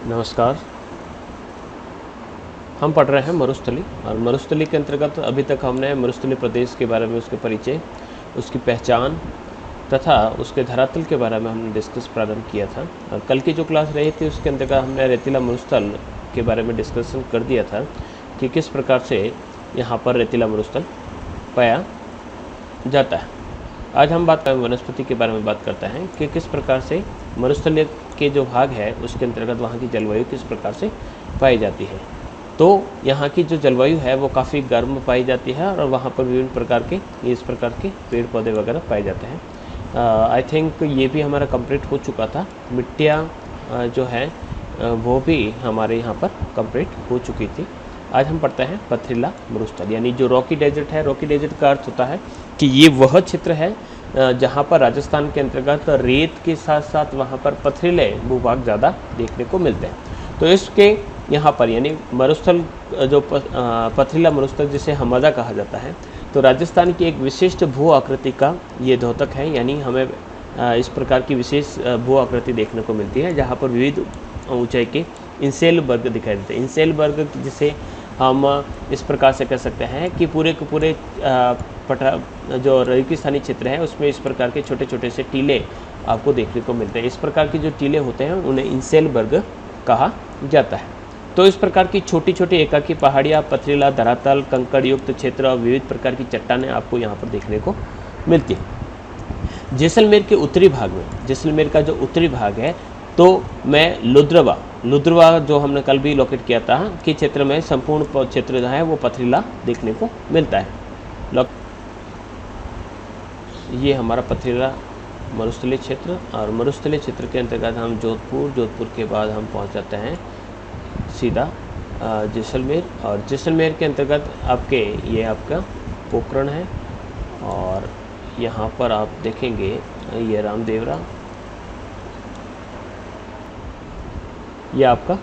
नमस्कार। हम पढ़ रहे हैं मरुस्थली, और मरुस्थली के अंतर्गत अभी तक हमने मरुस्थली प्रदेश के बारे में, उसके परिचय, उसकी पहचान तथा उसके धरातल के बारे में हमने डिस्कस प्रारंभ किया था। और कल की जो क्लास रही थी उसके अंतर्गत हमने रेतीला मरुस्थल के बारे में डिस्कशन कर दिया था कि किस प्रकार से यहाँ पर रेतीला मरुस्थल पाया जाता है। आज हम बात करें वनस्पति के बारे में बात करते हैं कि किस प्रकार से मरुस्थलीय के जो भाग है उसके अंतर्गत वहाँ की जलवायु किस प्रकार से पाई जाती है। तो यहाँ की जो जलवायु है वो काफ़ी गर्म पाई जाती है और वहाँ पर विभिन्न प्रकार के इस प्रकार के पेड़ पौधे वगैरह पाए जाते हैं। आई थिंक ये भी हमारा कंप्लीट हो चुका था। मिट्टियाँ जो है वो भी हमारे यहाँ पर कंप्लीट हो चुकी थी। आज हम पढ़ते हैं पथरीला मरुस्थल, यानी जो रॉकी डेजर्ट है। रॉकी डेजर्ट का अर्थ होता है कि ये वह क्षेत्र है जहाँ पर राजस्थान के अंतर्गत रेत के साथ साथ वहाँ पर पथरीले भूभाग ज़्यादा देखने को मिलते हैं। तो इसके यहाँ पर यानी मरुस्थल जो पथरीला मरुस्थल जिसे हमदा कहा जाता है, तो राजस्थान की एक विशिष्ट भू आकृति का ये द्योतक है। यानी हमें इस प्रकार की विशेष भू आकृति देखने को मिलती है जहाँ पर विविध ऊंचाई के इंसेल वर्ग दिखाई देते हैं। इंसेल वर्ग जिसे हम इस प्रकार से कह सकते हैं कि पूरे के पूरे जो रेगिस्तानी क्षेत्र है उसमें इस प्रकार के छोटे छोटे से टीले आपको देखने को मिलते हैं। इस प्रकार के जो टीले होते हैं उन्हें इंसेल वर्ग कहा जाता है। तो इस प्रकार की छोटी छोटी एकाकी पहाड़ियाँ, पथरीला धरातल, कंकड़ युक्त क्षेत्र और विविध प्रकार की चट्टानें आपको यहाँ पर देखने को मिलती है। जैसलमेर के उत्तरी भाग में, जैसलमेर का जो उत्तरी भाग है, तो मैं लुद्रवा जो हमने कल भी लोकेट किया था कि क्षेत्र में संपूर्ण क्षेत्र जो है वो पथरीला देखने को मिलता है। ये हमारा पथरीला मरुस्थलीय क्षेत्र, और मरुस्थलीय क्षेत्र के अंतर्गत हम जोधपुर के बाद हम पहुंच जाते हैं सीधा जैसलमेर। और जैसलमेर के अंतर्गत आपके ये आपका पोखरण है, और यहाँ पर आप देखेंगे ये रामदेवरा, ये आपका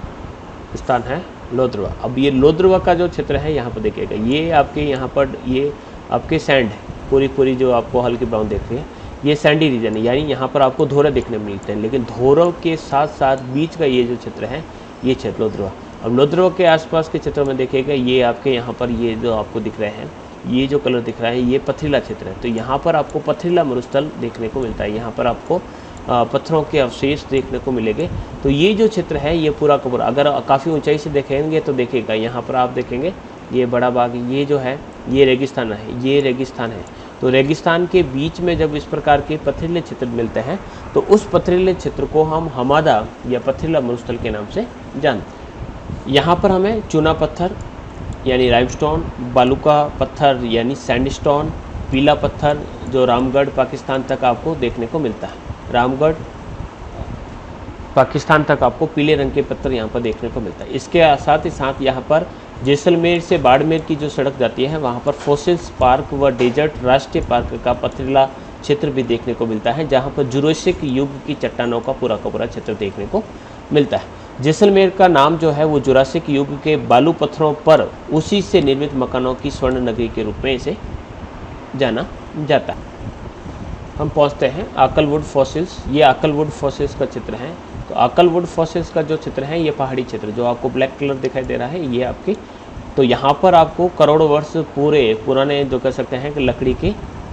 स्थान है लोद्रवा। अब ये लोद्रवा का जो क्षेत्र है यहाँ पर देखिएगा, ये आपके यहाँ पर ये आपके सैंड है, पूरी जो आपको हल्की ब्राउन देख रही है, ये सैंडी रीजन है। यानी यहाँ पर आपको धोरे देखने मिलते हैं, लेकिन धोरों के साथ साथ बीच का ये जो क्षेत्र है ये क्षेत्र लोद्रवा। अब लोद्रवा के आसपास के क्षेत्र में देखिएगा, ये आपके यहाँ पर ये जो आपको दिख रहे हैं, ये जो कलर दिख रहा है ये पथरीला क्षेत्र है। तो यहाँ पर आपको पथरीला मरुस्थल देखने को मिलता है। यहाँ पर आपको पत्थरों के अवशेष देखने को मिलेंगे। तो ये जो क्षेत्र है ये पूरा का पूरा, अगर काफ़ी ऊंचाई से देखेंगे तो देखिएगा यहाँ पर आप देखेंगे ये बड़ा बाग, ये जो है ये रेगिस्तान है, ये रेगिस्तान है। तो रेगिस्तान के बीच में जब इस प्रकार के पथरीले क्षेत्र मिलते हैं तो उस पथरीले क्षेत्र को हम हमदा या पथरीला मरुस्थल के नाम से जानते हैं। यहाँ पर हमें चूना पत्थर यानी लाइमस्टोन, बालूका पत्थर यानी सैंडस्टोन, पीला पत्थर जो रामगढ़ पाकिस्तान तक आपको देखने को मिलता है। रामगढ़ पाकिस्तान तक आपको पीले रंग के पत्थर यहाँ पर देखने को मिलता है। इसके साथ ही साथ यहाँ पर जैसलमेर से बाड़मेर की जो सड़क जाती है वहाँ पर फॉसिल्स पार्क व डेजर्ट राष्ट्रीय पार्क का पथरीला क्षेत्र भी देखने को मिलता है, जहाँ पर जुरासिक युग की चट्टानों का पूरा क्षेत्र देखने को मिलता है। जैसलमेर का नाम जो है वो जुरासिक युग के बालू पत्थरों पर उसी से निर्मित मकानों की स्वर्ण नगरी के रूप में इसे जाना जाता है। हम पहुंचते हैं आकलवुड फॉसिल्स। ये आकलवुड फॉसिल्स का चित्र है। तो आकलवुड फॉसिल्स का जो चित्र है ये पहाड़ी क्षेत्र जो आपको ब्लैक कलर दिखाई दे रहा है ये आपकी, तो यहाँ पर आपको करोड़ों वर्ष पुराने जो कह सकते हैं कि लकड़ी के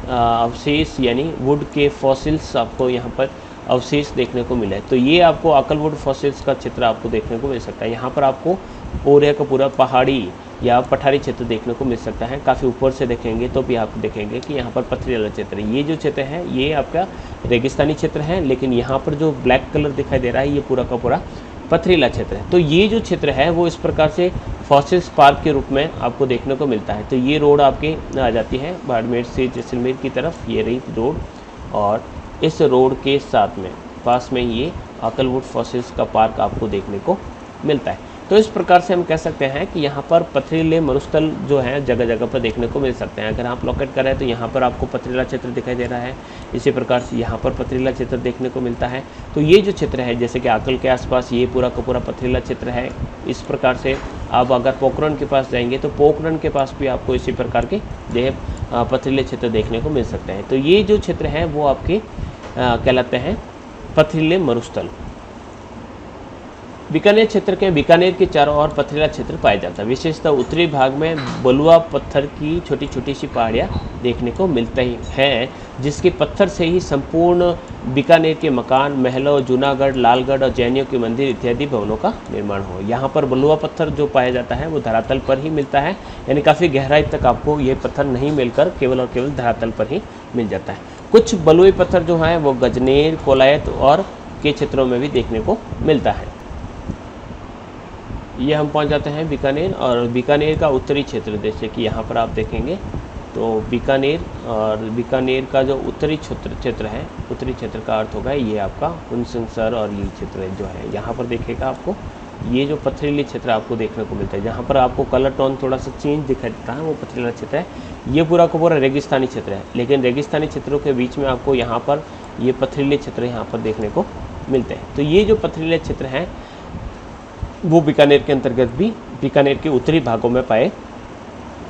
अवशेष यानी वुड के फॉसिल्स आपको यहाँ पर अवशेष देखने को मिला है। तो ये आपको आकलवुड फॉसिल्स का चित्र आपको देखने को मिल सकता है। यहाँ पर आपको पूरे का पूरा पहाड़ी या पठारी क्षेत्र देखने को मिल सकता है। काफ़ी ऊपर से देखेंगे तो भी आप देखेंगे कि यहाँ पर पथरीला क्षेत्र है। ये जो क्षेत्र है ये आपका रेगिस्तानी क्षेत्र है, लेकिन यहाँ पर जो ब्लैक कलर दिखाई दे रहा है ये पूरा का पूरा पथरीला क्षेत्र है। तो ये जो क्षेत्र है वो इस प्रकार से फॉसिल्स पार्क के रूप में आपको देखने को मिलता है। तो ये रोड आपके आ जाती है बाड़मेर से जैसलमेर की तरफ, ये रही रोड, और इस रोड के साथ में पास में ये आकलवुड फॉसिल्स का पार्क आपको देखने को मिलता है। तो इस प्रकार से हम कह सकते हैं कि यहाँ पर पथरीले मरुस्थल जो हैं जगह जगह पर देखने को मिल सकते हैं। अगर आप लोकेट करें तो यहाँ पर आपको पथरीला क्षेत्र दिखाई दे रहा है, इसी प्रकार से यहाँ पर पथरीला क्षेत्र देखने को मिलता है। तो ये जो क्षेत्र है जैसे कि आकल के आसपास ये पूरा का पूरा पथरीला क्षेत्र है। इस प्रकार से आप अगर पोखरण के पास जाएंगे तो पोखरण के पास भी आपको इसी प्रकार के पथरीले क्षेत्र देखने को मिल सकते हैं। तो ये जो क्षेत्र है वो आपके कहलाते हैं पथरीले मरुस्थल। बीकानेर क्षेत्र के बीकानेर के चारों ओर पथरीला क्षेत्र पाया जाता है। विशेषतः उत्तरी भाग में बलुआ पत्थर की छोटी छोटी सी पहाड़ियाँ देखने को मिलती हैं, जिसके पत्थर से ही संपूर्ण बीकानेर के मकान, महलों, जूनागढ़, लालगढ़ और जैनियों के मंदिर इत्यादि भवनों का निर्माण हो। यहाँ पर बलुआ पत्थर जो पाया जाता है वो धरातल पर ही मिलता है, यानी काफ़ी गहराई तक आपको ये पत्थर नहीं मिलकर केवल और केवल धरातल पर ही मिल जाता है। कुछ बलुए पत्थर जो हैं वो गजनेर, कोलायत और के क्षेत्रों में भी देखने को मिलता है। ये हम पहुंच जाते हैं बीकानेर, और बीकानेर का उत्तरी क्षेत्र जैसे कि यहाँ पर आप देखेंगे तो बीकानेर, और बीकानेर का जो उत्तरी क्षेत्र है, उत्तरी क्षेत्र का अर्थ होगा ये आपका हुनसर और ये क्षेत्र जो है, यहाँ पर देखेगा आपको ये जो पथरीली क्षेत्र आपको देखने को मिलता है, जहाँ पर आपको कलर टोन थोड़ा सा चेंज दिखाई देता है वो पथरीला क्षेत्र है। ये पूरा का पूरा रेगिस्तानी क्षेत्र है, लेकिन रेगिस्तानी क्षेत्रों के बीच में आपको यहाँ पर ये पथरीले क्षेत्र यहाँ पर देखने को मिलते हैं। तो ये जो पथरीले क्षेत्र हैं वो बीकानेर के अंतर्गत भी बीकानेर के उत्तरी भागों में पाए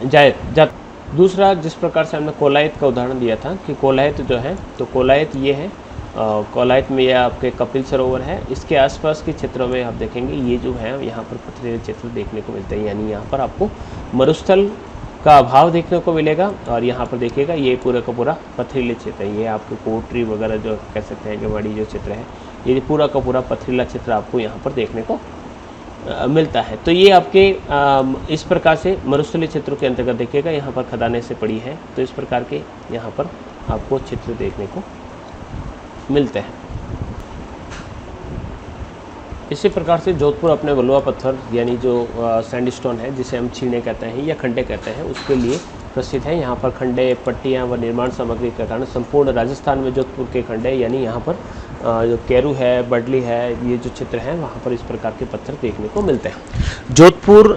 जाते। दूसरा, जिस प्रकार से हमने कोलायत का उदाहरण दिया था कि कोलायत जो है, तो कोलायत ये है, कोलायत में यह आपके कपिल सरोवर है, इसके आसपास के क्षेत्रों में आप देखेंगे ये जो है यहाँ पर पथरीले क्षेत्र देखने को मिलते हैं, यानी यहाँ पर आपको मरुस्थल का अभाव देखने को मिलेगा। और यहाँ पर देखिएगा ये पूरा का पूरा पथरीले क्षेत्र है, ये आपके कोटरी वगैरह जो कह सकते हैं कि बड़ी जो क्षेत्र है, ये पूरा का पूरा पथरीला क्षेत्र आपको यहाँ पर देखने को मिलता है। तो ये आपके इस प्रकार से मरुस्थलीय क्षेत्रों के अंतर्गत देखिएगा, यहाँ पर खदानें से पड़ी है, तो इस प्रकार के यहाँ पर आपको क्षेत्र देखने को मिलते हैं। इसी प्रकार से जोधपुर अपने बलुआ पत्थर यानी जो सैंडस्टोन है, जिसे हम छीने कहते हैं या खंडे कहते हैं, उसके लिए प्रसिद्ध है। यहाँ पर खंडे, पट्टियाँ व निर्माण सामग्री के कारण संपूर्ण राजस्थान में जोधपुर के खंडे यानी यहाँ पर जो कैरू है, बडली है, ये जो क्षेत्र है वहाँ पर इस प्रकार के पत्थर देखने को मिलते हैं। जोधपुर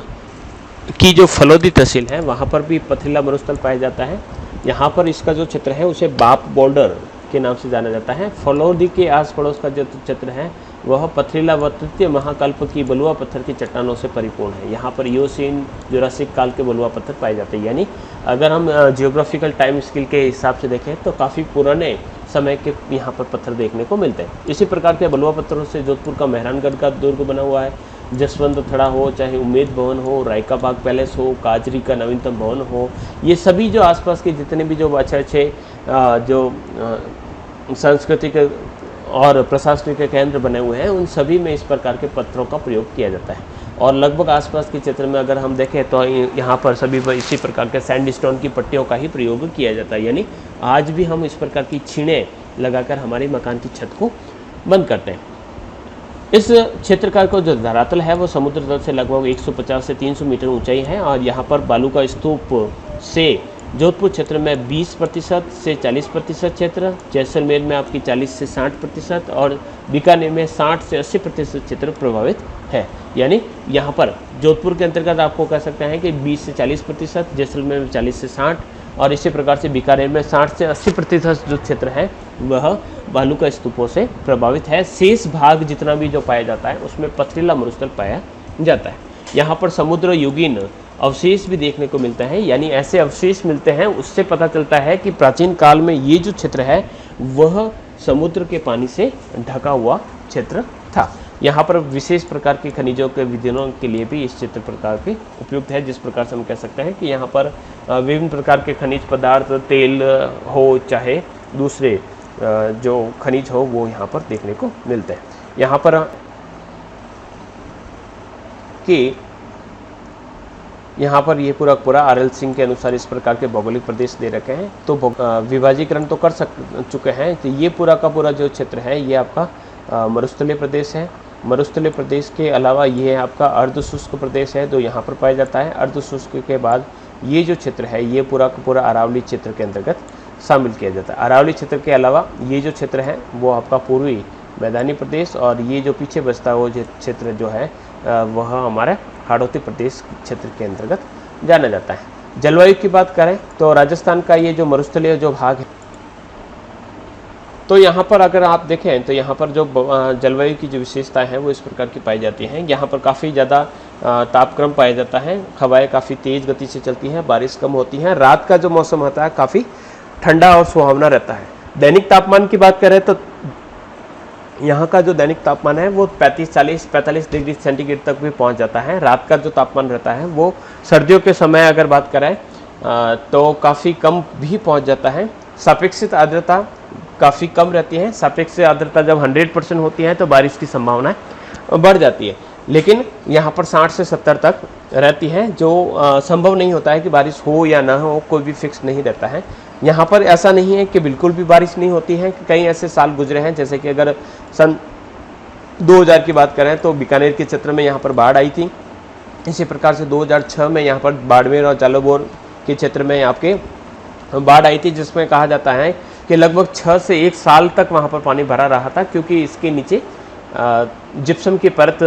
की जो फलोदी तहसील है वहाँ पर भी पथरीला मरुस्थल पाया जाता है। यहाँ पर इसका जो क्षेत्र है उसे बाप बॉर्डर के नाम से जाना जाता है। फलोदी के आस पड़ोस का जो क्षेत्र है वह पथरीला व तृतीय महाकल्प की बलुआ पत्थर की चट्टानों से परिपूर्ण है। यहाँ पर ईओसीन जुरासिक काल के बलुआ पत्थर पाए जाते हैं, यानी अगर हम जियोग्राफिकल टाइम स्केल के हिसाब से देखें तो काफ़ी पुराने समय के यहाँ पर पत्थर देखने को मिलते हैं। इसी प्रकार के बलुआ पत्थरों से जोधपुर का मेहरानगढ़ का दुर्ग बना हुआ है, जसवंत थड़ा हो, चाहे उम्मेद भवन हो, रायका बाग पैलेस हो, काजरी का नवीनतम भवन हो, ये सभी जो आसपास के जितने भी जो अच्छे जो सांस्कृतिक और प्रशासनिक केंद्र बने हुए हैं उन सभी में इस प्रकार के पत्थरों का प्रयोग किया जाता है। और लगभग आसपास के क्षेत्र में अगर हम देखें तो यहाँ पर सभी इसी प्रकार के सैंडस्टोन की पट्टियों का ही प्रयोग किया जाता है, यानी आज भी हम इस प्रकार की छीनें लगाकर हमारे मकान की छत को बंद करते हैं। इस क्षेत्र का जो धरातल है वो समुद्र तल से लगभग 150 से 300 मीटर ऊंचाई है, और यहाँ पर बालू का स्तूप से जोधपुर क्षेत्र में 20% से 40% क्षेत्र, जैसलमेर में आपकी 40 से 60% और बीकानेर में 60 से 80% क्षेत्र प्रभावित है। यानी यहाँ पर जोधपुर के अंतर्गत आपको कह सकते हैं कि 20 से 40%, जैसलमेर में 40 से 60 और इसी प्रकार से बीकानेर में 60 से 80% जो क्षेत्र है वह बालू का स्तूपों से प्रभावित है। शेष भाग जितना भी जो पाया जाता है उसमें पथरीला मरुस्थल पाया जाता है। यहाँ पर समुद्र युगीन अवशेष भी देखने को मिलता है, यानी ऐसे अवशेष मिलते हैं, उससे पता चलता है कि प्राचीन काल में ये जो क्षेत्र है वह समुद्र के पानी से ढका हुआ क्षेत्र था। यहाँ पर विशेष प्रकार के खनिजों के विधियों के लिए भी इस क्षेत्र प्रकार के उपयुक्त है, जिस प्रकार से हम कह सकते हैं कि यहाँ पर विभिन्न प्रकार के खनिज पदार्थ, तेल हो चाहे दूसरे जो खनिज हो वो यहाँ पर देखने को मिलते हैं। यहाँ पर कि यहाँ पर ये पूरा आर.एल. सिंह के अनुसार इस प्रकार के भौगोलिक प्रदेश दे रखे हैं, तो विभाजीकरण तो कर चुके हैं। तो ये पूरा का पूरा जो क्षेत्र है ये आपका मरुस्थलीय प्रदेश है। मरुस्थलीय प्रदेश के अलावा ये आपका अर्धशुष्क प्रदेश है जो यहाँ पर पाया जाता है। अर्धशुष्क के बाद ये जो क्षेत्र है ये पूरा का पूरा अरावली क्षेत्र के अंतर्गत शामिल किया जाता है। अरावली क्षेत्र के अलावा ये जो क्षेत्र है वो आपका पूर्वी मैदानी प्रदेश, और ये जो पीछे बचता है वो क्षेत्र जो है वह हमारा हाड़ौती प्रदेश क्षेत्र के अंतर्गत जाना जाता है। जलवायु की बात करें तो राजस्थान का ये जो मरुस्थलीय जो भाग है, तो यहाँ पर अगर आप देखें तो यहाँ पर जो जलवायु की जो विशेषताएं हैं वो इस प्रकार की पाई जाती हैं। यहाँ पर काफ़ी ज़्यादा तापक्रम पाया जाता है, हवाएं काफ़ी तेज़ गति से चलती हैं, बारिश कम होती है, रात का जो मौसम होता है काफ़ी ठंडा और सुहावना रहता है। दैनिक तापमान की बात करें तो यहाँ का जो दैनिक तापमान है वो 45 डिग्री सेंटीग्रेड तक भी पहुँच जाता है। रात का जो तापमान रहता है वो सर्दियों के समय अगर बात करें तो काफ़ी कम भी पहुँच जाता है। सापेक्षिक आर्द्रता काफ़ी कम रहती है। सापेक्षिक आर्द्रता जब 100% होती है तो बारिश की संभावना बढ़ जाती है, लेकिन यहाँ पर 60 से 70 तक रहती है, जो संभव नहीं होता है कि बारिश हो या ना हो, कोई भी फिक्स नहीं रहता है। यहाँ पर ऐसा नहीं है कि बिल्कुल भी बारिश नहीं होती है, कि कई ऐसे साल गुजरे हैं, जैसे कि अगर सन 2000 की बात करें तो बीकानेर के क्षेत्र में यहाँ पर बाढ़ आई थी। इसी प्रकार से 2006 में यहाँ पर बाड़मेर और जालौर के क्षेत्र में आपके बाढ़ आई थी, जिसमें कहा जाता है कि लगभग 6 से 1 साल तक वहाँ पर पानी भरा रहा था, क्योंकि इसके नीचे जिप्सम की परत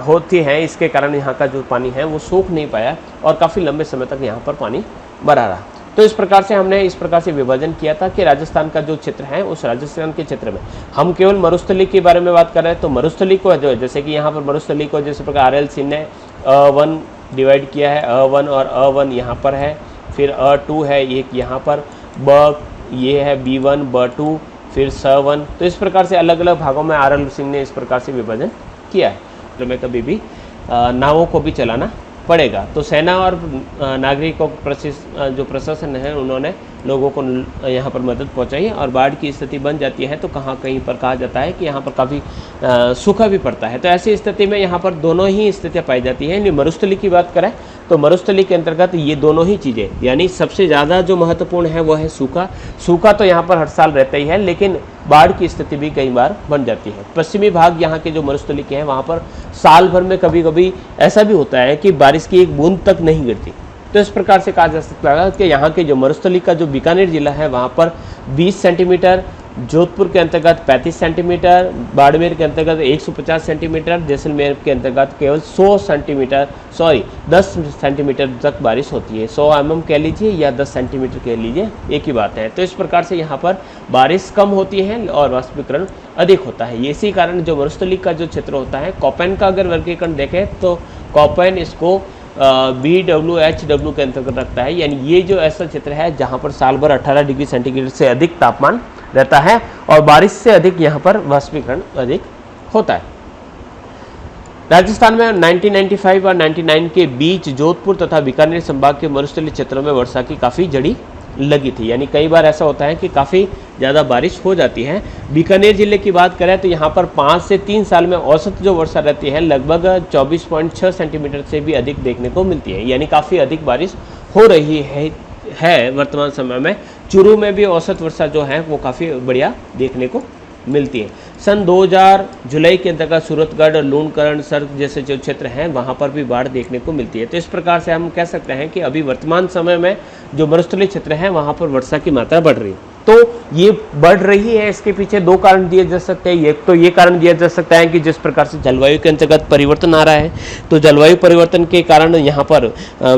होती है। इसके कारण यहाँ का जो पानी है वो सूख नहीं पाया और काफ़ी लंबे समय तक यहाँ पर पानी भरा रहा। तो इस प्रकार से हमने इस प्रकार से विभाजन किया था कि राजस्थान का जो क्षेत्र है उस राजस्थान के क्षेत्र में हम केवल मरुस्थली के बारे में बात कर रहे हैं, तो मरुस्थली को जो जैसे कि यहाँ पर मरुस्थली को जिस प्रकार RL सिंह ने A1 डिवाइड किया है, A1 और A1 यहाँ पर है, फिर A2 है एक यहाँ पर, ब ये है B1 B2 फिर S1। तो इस प्रकार से अलग अलग भागों में RL सिंह ने इस प्रकार से विभाजन किया है। तो में कभी भी नावों को भी चलाना पड़ेगा। तो सेना और नागरिकों जो प्रशासन है उन्होंने लोगों को यहाँ पर मदद पहुँचाई, और बाढ़ की स्थिति बन जाती है तो कहीं पर कहा जाता है कि यहाँ पर काफ़ी सूखा भी पड़ता है। तो ऐसी स्थिति में यहाँ पर दोनों ही स्थितियाँ पाई जाती हैं। यानी मरुस्थली की बात करें तो मरुस्थली के अंतर्गत ये दोनों ही चीज़ें, यानी सबसे ज़्यादा जो महत्वपूर्ण है वो है सूखा तो यहाँ पर हर साल रहता ही है, लेकिन बाढ़ की स्थिति भी कई बार बन जाती है। पश्चिमी भाग यहाँ के जो मरुस्थली के हैं वहाँ पर साल भर में कभी कभी ऐसा भी होता है कि बारिश की एक बूंद तक नहीं गिरती। तो इस प्रकार से कहा जा सकता है कि यहाँ के जो मरुस्थली का जो बीकानेर जिला है वहाँ पर 20 सेंटीमीटर, जोधपुर के अंतर्गत 35 सेंटीमीटर, बाड़मेर के अंतर्गत 150 सेंटीमीटर, जैसलमेर के अंतर्गत केवल 10 सेंटीमीटर तक बारिश होती है। 100 mm कह लीजिए या 10 सेंटीमीटर कह लीजिए, एक ही बात है। तो इस प्रकार से यहाँ पर बारिश कम होती है और वाष्पीकरण अधिक होता है। इसी कारण जो मरुस्थली का जो क्षेत्र होता है, कोपेन का अगर वर्गीकरण देखें तो कोपेन इसको BWHW के अंतर्गत रखता है। यानी ये जो ऐसा क्षेत्र है जहाँ पर साल भर 18 डिग्री सेंटीग्रेड से अधिक तापमान रहता है और बारिश से अधिक यहाँ पर वाष्पीकरण अधिक होता है। राजस्थान में 1995 और 99 के बीच जोधपुर तथा बीकानेर संभाग के मरुस्थलीय क्षेत्रों में वर्षा की काफ़ी जड़ी लगी थी। यानी कई बार ऐसा होता है कि काफ़ी ज़्यादा बारिश हो जाती है। बीकानेर जिले की बात करें तो यहाँ पर 5 से 3 साल में औसत जो वर्षा रहती है लगभग 24.6 सेंटीमीटर से भी अधिक देखने को मिलती है। यानी काफ़ी अधिक बारिश हो रही है वर्तमान समय में। चूरू में भी औसत वर्षा जो है वो काफ़ी बढ़िया देखने को मिलती है। सन 2000 जुलाई के अंतर्गत सूरतगढ़, लूणकरण, सर्ग जैसे जो क्षेत्र हैं वहाँ पर भी बाढ़ देखने को मिलती है। तो इस प्रकार से हम कह सकते हैं कि अभी वर्तमान समय में जो मरुस्थलीय क्षेत्र है वहाँ पर वर्षा की मात्रा बढ़ रही है। तो ये बढ़ रही है, इसके पीछे 2 कारण दिए जा सकते हैं। एक तो ये कारण दिया जा सकता है कि जिस प्रकार से जलवायु के अंतर्गत परिवर्तन आ रहा है, तो जलवायु परिवर्तन के कारण यहाँ पर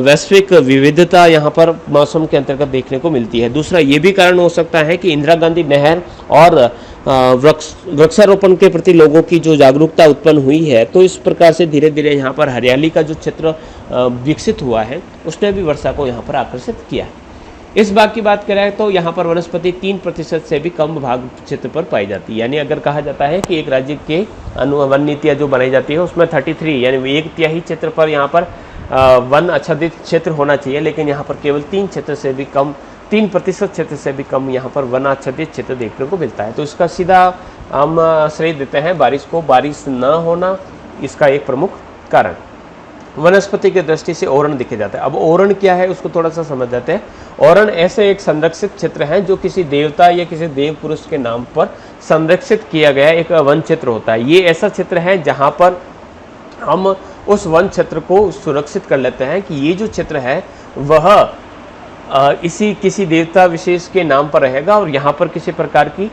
वैश्विक विविधता यहाँ पर मौसम के अंतर्गत देखने को मिलती है। दूसरा ये भी कारण हो सकता है कि इंदिरा गांधी नहर और वृक्षारोपण के प्रति लोगों की जो जागरूकता उत्पन्न हुई है, तो इस प्रकार से धीरे धीरे यहाँ पर हरियाली का जो क्षेत्र विकसित हुआ है उसने भी वर्षा को यहाँ पर आकर्षित किया है। इस भाग की बात करें तो यहाँ पर वनस्पति 3% से भी कम भाग क्षेत्र पर पाई जाती है। यानी अगर कहा जाता है कि एक राज्य के वन नीतियाँ जो बनाई जाती है उसमें 33 यानी 1/3 क्षेत्र पर यहाँ पर वन आच्छादित क्षेत्र होना चाहिए, लेकिन यहाँ पर केवल 3% क्षेत्र से भी कम यहाँ पर वन आच्छादित क्षेत्र देखने को मिलता है। तो इसका सीधा हम श्रेय देते हैं बारिश को। बारिश न होना इसका एक प्रमुख कारण। वनस्पति की दृष्टि से ओरण दिखे जाता है। अब ओरण क्या है उसको थोड़ा सा समझ जाते हैं। ओरण ऐसे एक संरक्षित क्षेत्र है जो किसी देवता या किसी देव पुरुष के नाम पर संरक्षित किया गया एक वन क्षेत्र होता है। ये ऐसा क्षेत्र है जहाँ पर हम उस वन क्षेत्र को सुरक्षित कर लेते हैं कि ये जो क्षेत्र है वह किसी देवता विशेष के नाम पर रहेगा और यहाँ पर किसी प्रकार की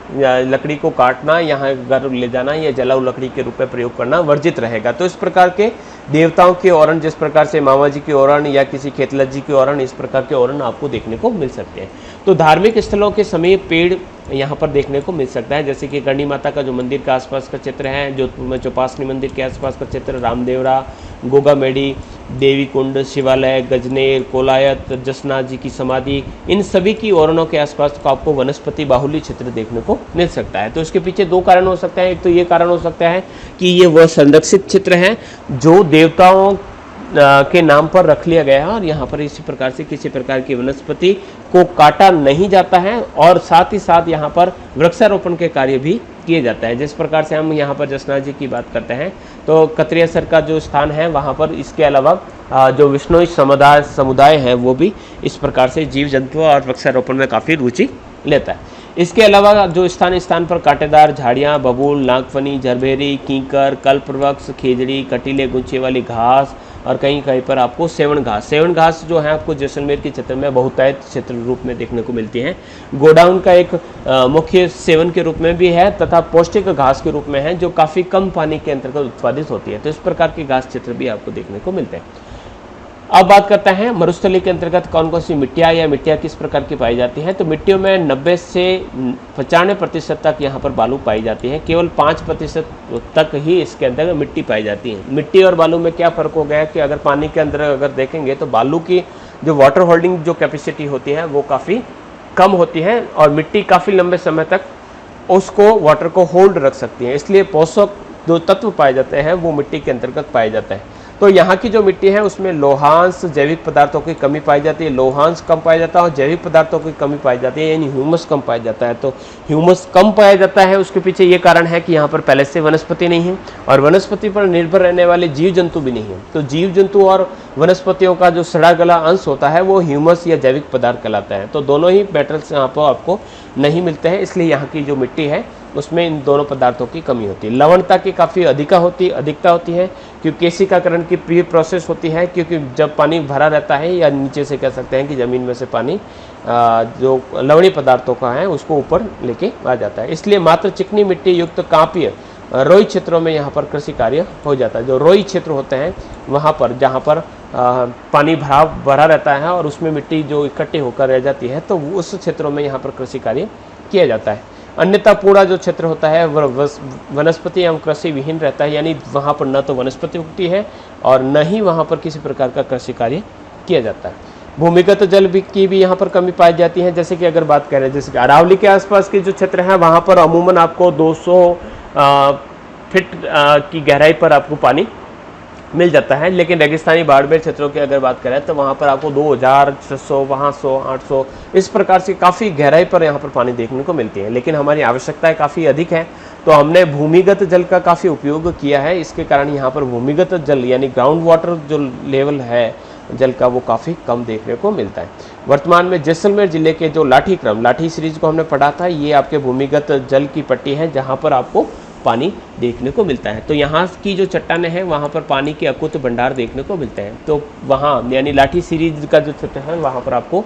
लकड़ी को काटना, यहाँ घर ले जाना या जलाऊ लकड़ी के रूप में प्रयोग करना वर्जित रहेगा। तो इस प्रकार के देवताओं के ओरण, जिस प्रकार से मामा जी के ओरण या किसी खेतलत जी के ओरण, इस प्रकार के ओरण आपको देखने को मिल सकते हैं। तो धार्मिक स्थलों के समीप पेड़ यहाँ पर देखने को मिल सकता है, जैसे कि करणी माता का जो मंदिर के आसपास का क्षेत्र है, जोधपुर में चौपासनी मंदिर के आसपास का क्षेत्र, रामदेवरा, गोगा मेडी, देवी कुंड, शिवालय, गजनेर, कोलायत, जसनाथ जी की समाधि, इन सभी की ओरणों के आसपास को आपको वनस्पति बाहुल्य क्षेत्र देखने को मिल सकता है। तो इसके पीछे दो कारण हो सकते हैं। एक तो ये कारण हो सकता है कि ये वह संरक्षित क्षेत्र है जो देवताओं के नाम पर रख लिया गया है और यहाँ पर इसी प्रकार से किसी प्रकार की वनस्पति को काटा नहीं जाता है और साथ ही साथ यहाँ पर वृक्षारोपण के कार्य भी किए जाता है। जिस प्रकार से हम यहाँ पर जसनाथ जी की बात करते हैं तो कतरियासर का जो स्थान है वहाँ पर इसके अलावा जो विष्णुई समुदाय है वो भी इस प्रकार से जीव जंतु और वृक्षारोपण में काफ़ी रुचि लेता है। इसके अलावा जो स्थान पर कांटेदार झाड़ियाँ, बबूल, नागफनी, झरबेरी, कीकर, कल्पवृक्ष, खेजड़ी, कटीले गुच्छे वाली घास और कहीं कहीं पर आपको सेवन घास जो है आपको जैसलमेर के क्षेत्र में बहुतायत क्षेत्र रूप में देखने को मिलती हैं। गोडाउन का एक मुख्य सेवन के रूप में भी है तथा पौष्टिक घास के रूप में है जो काफ़ी कम पानी के अंतर्गत उत्पादित होती है। तो इस प्रकार के घास क्षेत्र भी आपको देखने को मिलते हैं। अब बात करते हैं मरुस्थली के अंतर्गत कौन कौन सी मिट्टियाँ किस प्रकार की पाई जाती हैं। तो मिट्टियों में 90 से 95% तक यहाँ पर बालू पाई जाती है। केवल 5% तक ही इसके अंदर मिट्टी पाई जाती है। मिट्टी और बालू में क्या फ़र्क हो गया है कि अगर पानी के अंदर अगर देखेंगे तो बालू की जो वाटर होल्डिंग जो कैपेसिटी होती है वो काफ़ी कम होती है और मिट्टी काफ़ी लंबे समय तक उसको वाटर को होल्ड रख सकती है। इसलिए पोषक जो तत्व पाए जाते हैं वो मिट्टी के अंतर्गत पाए जाते हैं। तो यहाँ की जो मिट्टी है उसमें लोहांश, जैविक पदार्थों की कमी पाई जाती है। लोहांश कम पाया जाता है और जैविक पदार्थों की कमी पाई जाती है, यानी ह्यूमस कम पाया जाता है। तो ह्यूमस कम पाया जाता है उसके पीछे ये कारण है कि यहाँ पर पहले से वनस्पति नहीं है और वनस्पति पर निर्भर रहने वाले जीव जंतु भी नहीं है। तो जीव जंतु और वनस्पतियों का जो सड़ा गला अंश होता है वो ह्यूमस या जैविक पदार्थ कहलाता है। तो दोनों ही मेटल्स यहाँ पर आपको नहीं मिलते हैं, इसलिए यहाँ की जो मिट्टी है उसमें इन दोनों पदार्थों की कमी होती है। लवणता की काफ़ी अधिकता होती है क्योंकि केशिकाकरण की प्री प्रोसेस होती है, क्योंकि जब पानी भरा रहता है या नीचे से कह सकते हैं कि ज़मीन में से पानी जो लवणीय पदार्थों का है उसको ऊपर लेके आ जाता है। इसलिए मात्र चिकनी मिट्टी युक्त कांपीय रोई क्षेत्रों में यहाँ पर कृषि कार्य हो जाता है। जो रोई क्षेत्र होते हैं वहाँ पर जहाँ पर पानी भरा रहता है और उसमें मिट्टी जो इकट्ठी होकर रह जाती है तो उस क्षेत्रों में यहाँ पर कृषि कार्य किया जाता है। अन्यथा पूरा जो क्षेत्र होता है वह वनस्पति एवं कृषि विहीन रहता है, यानी वहाँ पर न तो वनस्पति उगती है और न ही वहाँ पर किसी प्रकार का कृषि कार्य किया जाता है। भूमिगत जल की भी यहाँ पर कमी पाई जाती है। जैसे कि अगर बात करें जैसे कि अरावली के आसपास के जो क्षेत्र है वहाँ पर अमूमन आपको 200 फीट की गहराई पर आपको पानी मिल जाता है, लेकिन रेगिस्तानी बाड़मेर क्षेत्रों की अगर बात करें तो वहाँ पर आपको 2000, 600, वहाँ 100, 800 इस प्रकार से काफ़ी गहराई पर यहाँ पर पानी देखने को मिलती है। लेकिन हमारी आवश्यकताएं काफ़ी अधिक है तो हमने भूमिगत जल का काफ़ी उपयोग किया है। इसके कारण यहाँ पर भूमिगत जल यानी ग्राउंड वाटर जो लेवल है जल का वो काफ़ी कम देखने को मिलता है। वर्तमान में जैसलमेर जिले के जो लाठी सीरीज को हमने पढ़ा था, ये आपके भूमिगत जल की पट्टी है जहाँ पर आपको पानी देखने को मिलता है। तो यहाँ की जो चट्टानें हैं वहाँ पर पानी के अकुत भंडार देखने को मिलते हैं। तो वहाँ यानी लाठी सीरीज का जो क्षेत्र है वहाँ पर आपको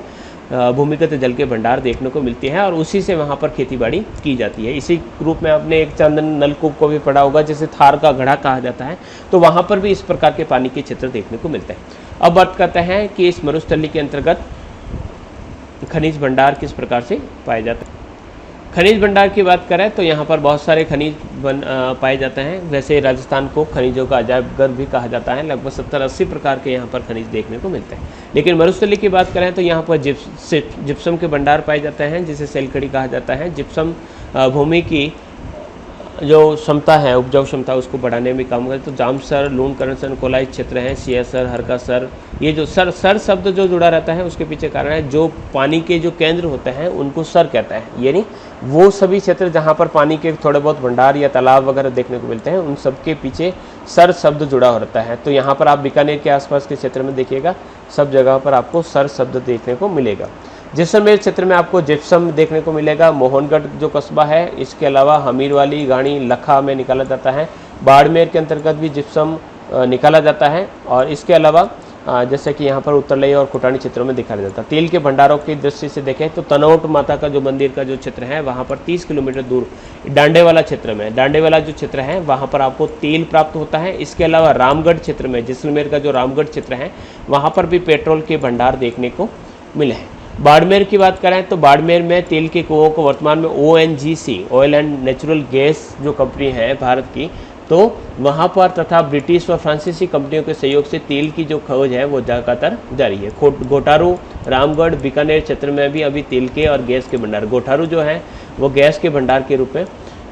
भूमिगत जल के भंडार देखने को मिलती है और उसी से वहाँ पर खेतीबाड़ी की जाती है। इसी रूप में आपने एक चंदन नलकूप को भी पढ़ा होगा जिसे थार का घड़ा कहा जाता है, तो वहाँ पर भी इस प्रकार के पानी के क्षेत्र देखने को मिलते हैं। अब बात करते हैं कि इस मरुस्थली के अंतर्गत खनिज भंडार किस प्रकार से पाए जाते हैं। खनिज भंडार की बात करें तो यहाँ पर बहुत सारे खनिज पाए जाते हैं। वैसे राजस्थान को खनिजों का अजायब घर भी कहा जाता है। लगभग 70-80 प्रकार के यहाँ पर खनिज देखने को मिलते हैं। लेकिन मरुस्थली की बात करें तो यहाँ पर जिप्सम के भंडार पाए जाते हैं जिसे सेलकड़ी कहा जाता है। जिप्सम भूमि की जो क्षमता है, उपजाऊ क्षमता, उसको बढ़ाने में काम करते। तो जामसर, लूणकरण कोलाई क्षेत्र है, सियासर, हरकासर, ये जो सर शब्द जो जुड़ा रहता है उसके पीछे कारण है जो पानी के जो केंद्र होते हैं उनको सर कहता है, यानी वो सभी क्षेत्र जहाँ पर पानी के थोड़े बहुत भंडार या तालाब वगैरह देखने को मिलते हैं उन सब के पीछे सर शब्द जुड़ा हो रहता है। तो यहाँ पर आप बीकानेर के आसपास के क्षेत्र में देखिएगा सब जगह पर आपको सर शब्द देखने को मिलेगा। जैसलमेर क्षेत्र में आपको जिप्सम देखने को मिलेगा। मोहनगढ़ जो कस्बा है, इसके अलावा हमीरवाली, गाणी, लखा में निकाला जाता है। बाड़मेर के अंतर्गत भी जिप्सम निकाला जाता है और इसके अलावा जैसे कि यहाँ पर उत्तरलई और खुटानी क्षेत्रों में दिखाया जाता है। तेल के भंडारों की दृष्टि से देखें तो तनोट माता का जो मंदिर का जो क्षेत्र है वहाँ पर 30 किलोमीटर दूर डांडेवाला क्षेत्र में, डांडेवाला जो क्षेत्र है वहाँ पर आपको तेल प्राप्त होता है। इसके अलावा रामगढ़ क्षेत्र में, जैसलमेर का जो रामगढ़ क्षेत्र है वहाँ पर भी पेट्रोल के भंडार देखने को मिले हैं। बाड़मेर की बात करें तो बाड़मेर में तेल के कुओं को वर्तमान में ONGC oil and natural gas जो कंपनी है भारत की, तो वहाँ पर तथा ब्रिटिश व फ्रांसीसी कंपनियों के सहयोग से तेल की जो खोज है वो लगातार जारी है। गोटारू, रामगढ़, बीकानेर क्षेत्र में भी अभी तेल के और गैस के भंडार, गोटारू जो है वो गैस के भंडार के रूप में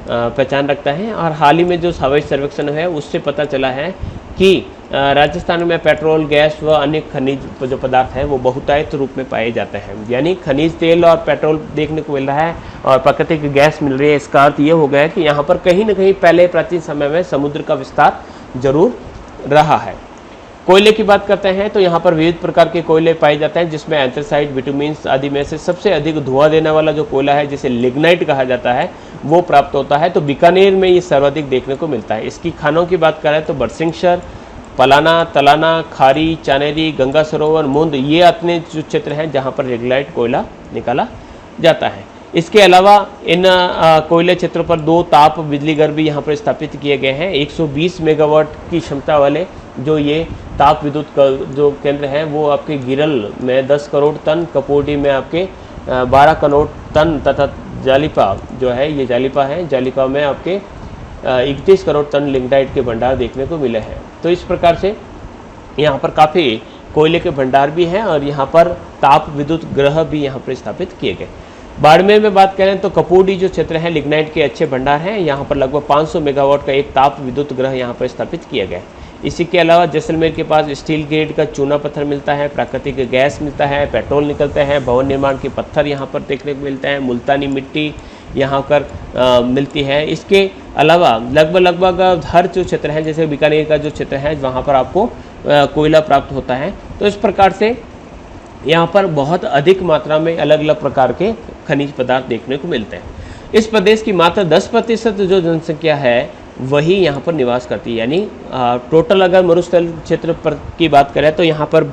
पहचान रखता है। और हाल ही में जो हवाई सर्वेक्षण है उससे पता चला है कि राजस्थान में पेट्रोल, गैस व अन्य खनिज जो पदार्थ हैं वो बहुतायत रूप में पाए जाते हैं। यानी खनिज तेल और पेट्रोल देखने को मिल रहा है और प्राकृतिक गैस मिल रही है। इसका अर्थ ये हो गया है कि यहाँ पर कहीं न कहीं पहले प्राचीन समय में समुद्र का विस्तार जरूर रहा है। कोयले की बात करते हैं तो यहाँ पर विविध प्रकार के कोयले पाए जाते हैं, जिसमें एंथ्रासाइट, बिटुमिन्स आदि में से सबसे अधिक धुआं देने वाला जो कोयला है जिसे लिग्नाइट कहा जाता है वो प्राप्त होता है। तो बीकानेर में ये सर्वाधिक देखने को मिलता है। इसकी खानों की बात करें तो बरसिंहसर, पलाना, तलाना, खारी, चानेरी, गंगा सरोवर, मुंद, ये अपने जो क्षेत्र हैं जहाँ पर लिग्नाइट कोयला निकाला जाता है। इसके अलावा इन कोयले क्षेत्रों पर 2 ताप बिजली घर भी यहाँ पर स्थापित किए गए हैं। 120 मेगावाट की क्षमता वाले जो ये ताप विद्युत जो केंद्र हैं वो आपके गिरल में 10 करोड़ टन, कपोडी में आपके 12 करोड़ टन तथा जालिपा जो है ये जालिपा है, जालिपा में आपके 31 करोड़ टन लिग्नाइट के भंडार देखने को मिले हैं। तो इस प्रकार से यहाँ पर काफ़ी कोयले के भंडार भी हैं और यहाँ पर ताप विद्युत ग्रह भी यहाँ पर स्थापित किए गए। बाड़मेर में बात करें तो कपोडी जो क्षेत्र है लिग्नाइट के अच्छे भंडार हैं। यहाँ पर लगभग 500 मेगावाट का एक ताप विद्युत ग्रह यहाँ पर स्थापित किया गया है। इसी के अलावा जैसलमेर के पास स्टील ग्रेड का चूना पत्थर मिलता है, प्राकृतिक गैस मिलता है, पेट्रोल निकलते हैं, भवन निर्माण के पत्थर यहाँ पर देखने को मिलते हैं, मुल्तानी मिट्टी यहाँ पर मिलती है। इसके अलावा लगभग हर जो क्षेत्र है, जैसे बीकानेर का जो क्षेत्र है वहाँ पर आपको कोयला प्राप्त होता है। तो इस प्रकार से यहाँ पर बहुत अधिक मात्रा में अलग अलग प्रकार के खनिज पदार्थ देखने को मिलते हैं। इस प्रदेश की मात्र 10% जो जनसंख्या है वही यहाँ पर निवास करती है। यानी टोटल अगर मरुस्थल क्षेत्र पर की बात करें तो यहाँ पर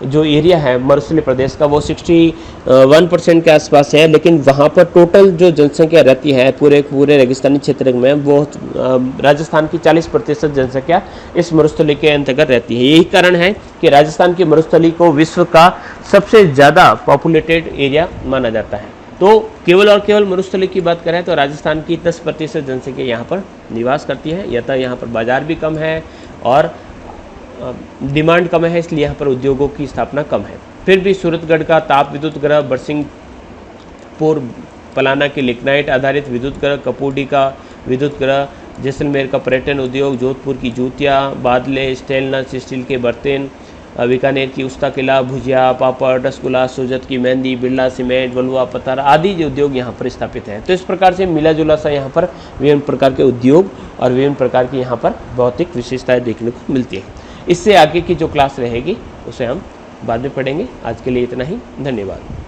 जो एरिया है मरुस्थलीय प्रदेश का वो 61% के आसपास है, लेकिन वहाँ पर टोटल जो जनसंख्या रहती है पूरे रेगिस्तानी क्षेत्र में वो राजस्थान की 40% जनसंख्या इस मरुस्थली के अंतर्गत रहती है। यही कारण है कि राजस्थान की मरुस्थली को विश्व का सबसे ज़्यादा पॉपुलेटेड एरिया माना जाता है। तो केवल और केवल मरुस्थली की बात करें तो राजस्थान की 10% जनसंख्या यहाँ पर निवास करती है। या तो यहाँ पर बाजार भी कम है और डिमांड कम है, इसलिए यहाँ पर उद्योगों की स्थापना कम है। फिर भी सूरतगढ़ का ताप विद्युत ग्रह, बरसिंहपुर पलाना के लिग्नाइट आधारित विद्युत ग्रह, कपूडी का विद्युत ग्रह, जैसलमेर का पर्यटन उद्योग, जोधपुर की जूतियाँ, बादले, स्टेनलेस स्टील के बर्तन, बीकानेर की उस्ता किला, भुजिया, पापड़, रसगुल्ला, सोजत की मेहंदी, बिरला सीमेंट, बलुआ पत्थर आदि जो उद्योग यहाँ पर स्थापित हैं। तो इस प्रकार से मिला जुला सा यहाँ पर विभिन्न प्रकार के उद्योग और विभिन्न प्रकार की यहाँ पर भौतिक विशेषताएं देखने को मिलती है। इससे आगे की जो क्लास रहेगी उसे हम बाद में पढ़ेंगे। आज के लिए इतना ही, धन्यवाद।